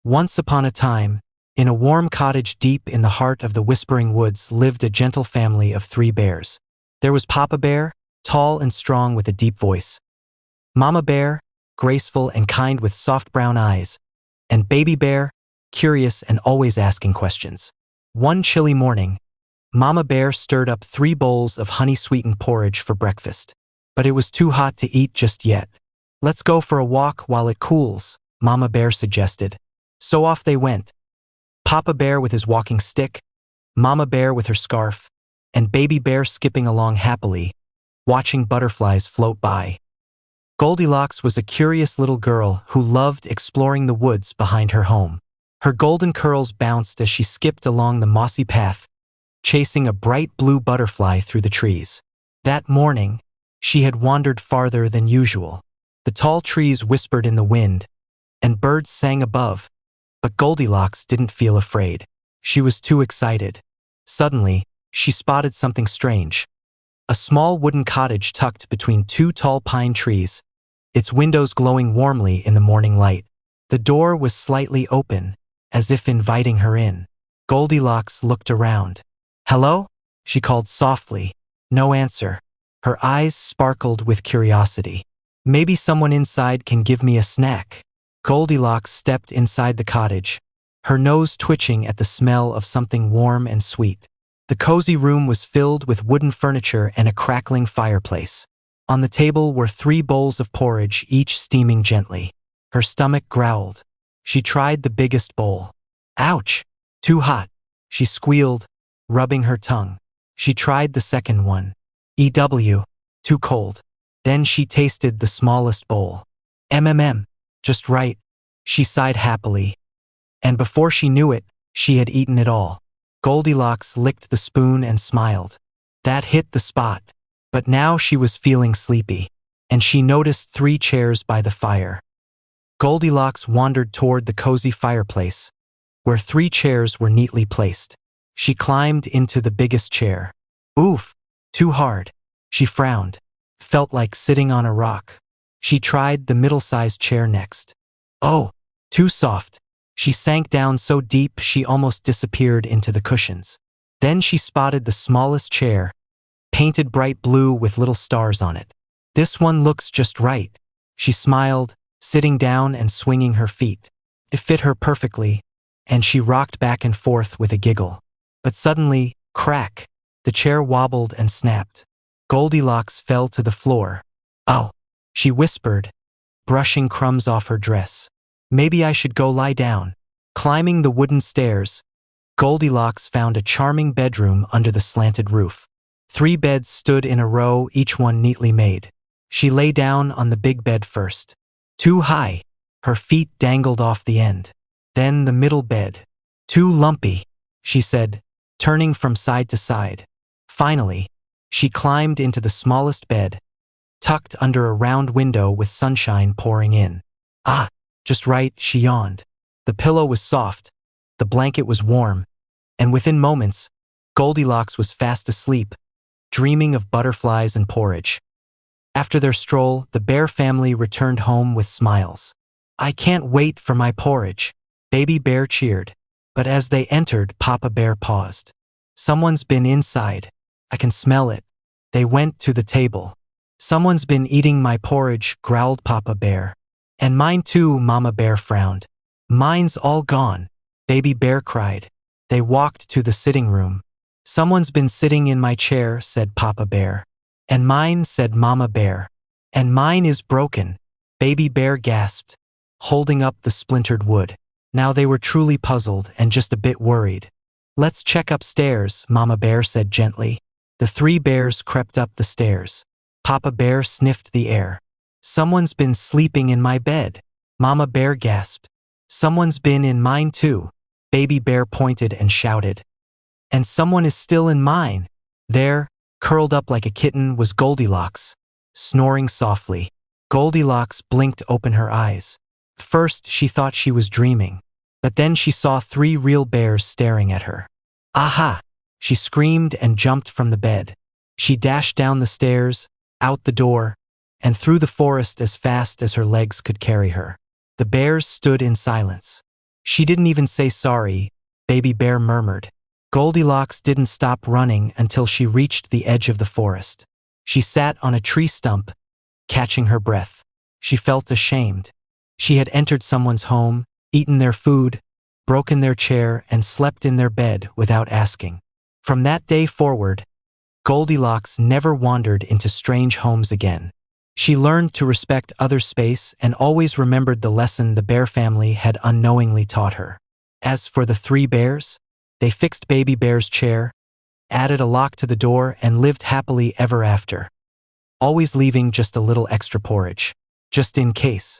Once upon a time, in a warm cottage deep in the heart of the Whispering Woods lived a gentle family of 3 bears. There was Papa Bear, tall and strong with a deep voice. Mama Bear, graceful and kind with soft brown eyes. And Baby Bear, curious and always asking questions. One chilly morning, Mama Bear stirred up 3 bowls of honey-sweetened porridge for breakfast. But it was too hot to eat just yet. "Let's go for a walk while it cools," Mama Bear suggested. So off they went. Papa Bear with his walking stick, Mama Bear with her scarf, and Baby Bear skipping along happily, watching butterflies float by. Goldilocks was a curious little girl who loved exploring the woods behind her home. Her golden curls bounced as she skipped along the mossy path, chasing a bright blue butterfly through the trees. That morning, she had wandered farther than usual. The tall trees whispered in the wind, and birds sang above, but Goldilocks didn't feel afraid. She was too excited. Suddenly, she spotted something strange. A small wooden cottage tucked between 2 tall pine trees, its windows glowing warmly in the morning light. The door was slightly open, as if inviting her in. Goldilocks looked around. "Hello?" she called softly. No answer. Her eyes sparkled with curiosity. "Maybe someone inside can give me a snack." Goldilocks stepped inside the cottage, her nose twitching at the smell of something warm and sweet. The cozy room was filled with wooden furniture and a crackling fireplace. On the table were 3 bowls of porridge, each steaming gently. Her stomach growled. She tried the biggest bowl. "Ouch! Too hot," she squealed, rubbing her tongue. She tried the second one. "EW, too cold." Then she tasted the smallest bowl. Just right," she sighed happily. And before she knew it, she had eaten it all. Goldilocks licked the spoon and smiled. That hit the spot. But now she was feeling sleepy, and she noticed 3 chairs by the fire. Goldilocks wandered toward the cozy fireplace, where 3 chairs were neatly placed. She climbed into the biggest chair. "Oof, too hard," she frowned. Felt like sitting on a rock. She tried the middle-sized chair next. "Oh, too soft." She sank down so deep she almost disappeared into the cushions. Then she spotted the smallest chair, painted bright blue with little stars on it. "This one looks just right," she smiled, sitting down and swinging her feet. It fit her perfectly, and she rocked back and forth with a giggle. But suddenly, crack, the chair wobbled and snapped. Goldilocks fell to the floor. "Oh," she whispered, brushing crumbs off her dress. "Maybe I should go lie down." Climbing the wooden stairs, Goldilocks found a charming bedroom under the slanted roof. 3 beds stood in a row, each one neatly made. She lay down on the big bed first. Too high, her feet dangled off the end. Then the middle bed. "Too lumpy," she said, turning from side to side. Finally, she climbed into the smallest bed, tucked under a round window with sunshine pouring in. "Ah, just right," she yawned. The pillow was soft, the blanket was warm, and within moments, Goldilocks was fast asleep, dreaming of butterflies and porridge. After their stroll, the bear family returned home with smiles. "I can't wait for my porridge," Baby Bear cheered. But as they entered, Papa Bear paused. "Someone's been inside. I can smell it." They went to the table. "Someone's been eating my porridge," growled Papa Bear. "And mine too," Mama Bear frowned. "Mine's all gone," Baby Bear cried. They walked to the sitting room. "Someone's been sitting in my chair," said Papa Bear. "And mine," said Mama Bear. "And mine is broken," Baby Bear gasped, holding up the splintered wood. Now they were truly puzzled and just a bit worried. "Let's check upstairs," Mama Bear said gently. The 3 bears crept up the stairs. Papa Bear sniffed the air. "Someone's been sleeping in my bed," Mama Bear gasped. "Someone's been in mine too," Baby Bear pointed and shouted. "And someone is still in mine." There, curled up like a kitten, was Goldilocks, snoring softly. Goldilocks blinked open her eyes. First, she thought she was dreaming, but then she saw 3 real bears staring at her. "Aha!" she screamed and jumped from the bed. She dashed down the stairs, out the door, and through the forest as fast as her legs could carry her. The bears stood in silence. She didn't even say sorry, Baby Bear murmured. Goldilocks didn't stop running until she reached the edge of the forest. She sat on a tree stump, catching her breath. She felt ashamed. She had entered someone's home, eaten their food, broken their chair, and slept in their bed without asking. From that day forward, Goldilocks never wandered into strange homes again. She learned to respect others' space and always remembered the lesson the bear family had unknowingly taught her. As for the three bears, they fixed Baby Bear's chair, added a lock to the door, and lived happily ever after, always leaving just a little extra porridge, just in case.